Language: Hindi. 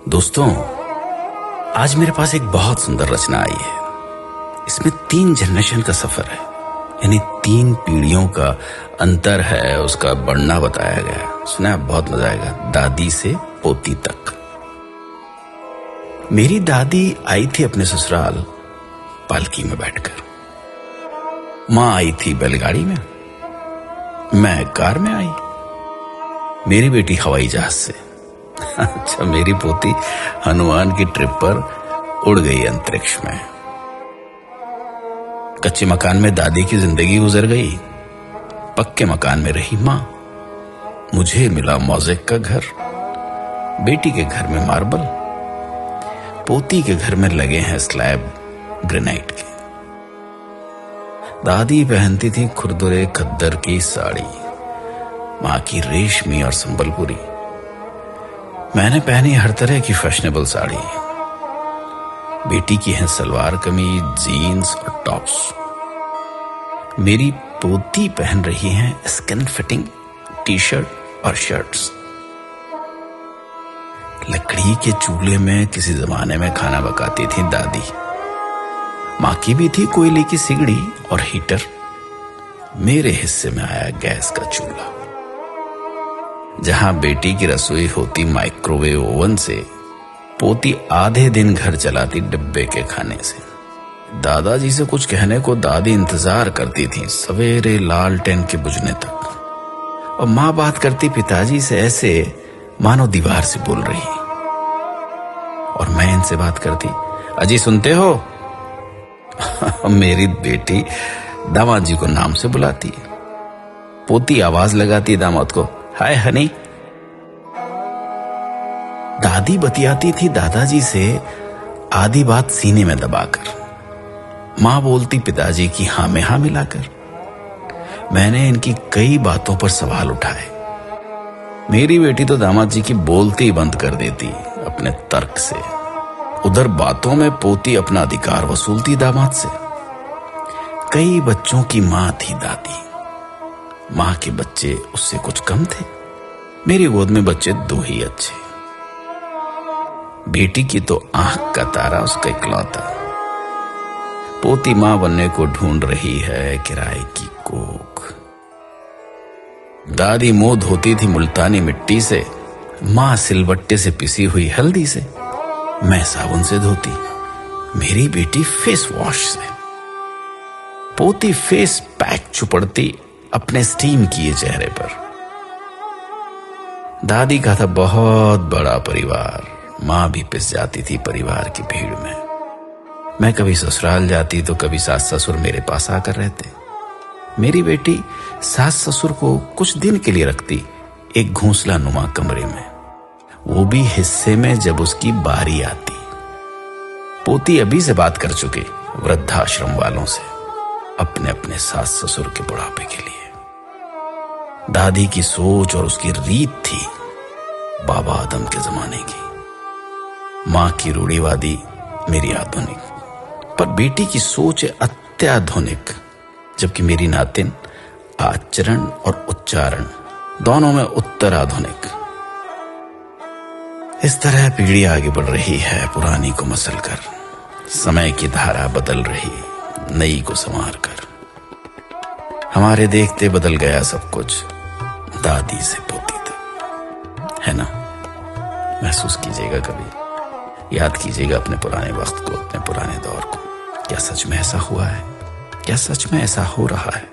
दोस्तों, आज मेरे पास एक बहुत सुंदर रचना आई है। इसमें 3 जनरेशन का सफर है, यानी 3 पीढ़ियों का अंतर है, उसका बढ़ना बताया गया है। सुना, बहुत मजा आएगा। दादी से पोती तक। मेरी दादी आई थी अपने ससुराल पालकी में बैठकर। माँ आई थी बैलगाड़ी में, मैं कार में आई, मेरी बेटी हवाई जहाज से। अच्छा, मेरी पोती हनुमान की ट्रिप पर उड़ गई अंतरिक्ष में। कच्चे मकान में दादी की जिंदगी गुजर गई, पक्के मकान में रही मां। मुझे मिला मौजेक का घर, बेटी के घर में मार्बल, पोती के घर में लगे हैं स्लैब ग्रेनाइट के। दादी पहनती थी खुरदुरे खद्दर की साड़ी, मां की रेशमी और संबलपुरी। मैंने पहनी हर तरह की फैशनेबल साड़ी। बेटी की है सलवार कमीज, जीन्स और टॉप्स। मेरी पोती पहन रही है स्किन फिटिंग टी शर्ट और शर्ट्स। लकड़ी के चूल्हे में किसी जमाने में खाना पकाती थी दादी। मां की भी थी कोयले की सिगड़ी और हीटर। मेरे हिस्से में आया गैस का चूल्हा। जहां बेटी की रसोई होती माइक्रोवेव ओवन से, पोती आधे दिन घर चलाती डिब्बे के खाने से। दादाजी से कुछ कहने को दादी इंतजार करती थी सवेरे लालटेन के बुझने तक, और मां बात करती पिताजी से ऐसे मानो दीवार से बोल रही। और मैं इनसे बात करती, अजी सुनते हो? मेरी बेटी दामाद जी को नाम से बुलाती। पोती आवाज लगाती दामाद को, हाय हनी। दादी बतियाती थी दादाजी से आधी बात सीने में दबाकर। मां बोलती पिताजी की हां में हां मिलाकर। मैंने इनकी कई बातों पर सवाल उठाए। मेरी बेटी तो दामाद जी की बोलती ही बंद कर देती अपने तर्क से। उधर बातों में पोती अपना अधिकार वसूलती दामाद से। कई बच्चों की मां थी दादी। मां के बच्चे उससे कुछ कम थे। मेरी गोद में बच्चे 2 ही अच्छे। बेटी की तो आंख का तारा उसका इकलौता। पोती मां बनने को ढूंढ रही है किराए की कोख। दादी मुंह धोती थी मुल्तानी मिट्टी से, मां सिलबट्टे से पिसी हुई हल्दी से। मैं साबुन से धोती, मेरी बेटी फेस वॉश से। पोती फेस पैक चुपड़ती अपने स्टीम किए चेहरे पर। दादी का था बहुत बड़ा परिवार। मां भी पिस जाती थी परिवार की भीड़ में। मैं कभी ससुराल जाती तो कभी सास ससुर मेरे पास आकर रहते। मेरी बेटी सास ससुर को कुछ दिन के लिए रखती एक घोंसला नुमा कमरे में, वो भी हिस्से में जब उसकी बारी आती। पोती अभी से बात कर चुकी वृद्धाश्रम वालों से अपने अपने सास ससुर के बुढ़ापे के लिए। दादी की सोच और उसकी रीत थी बाबा आदम के जमाने की। मां की रूढ़िवादी, मेरी आधुनिक। पर बेटी की सोच है अत्याधुनिक, जबकि मेरी नातिन आचरण और उच्चारण दोनों में उत्तर आधुनिक। इस तरह पीढ़ी आगे बढ़ रही है पुरानी को मसल कर। समय की धारा बदल रही, नई को संवार कर। हमारे देखते बदल गया सब कुछ, दादी से पोती तक, है ना? महसूस कीजिएगा, कभी याद कीजिएगा अपने पुराने वक्त को, अपने पुराने दौर को। क्या सच में ऐसा हुआ है? क्या सच में ऐसा हो रहा है?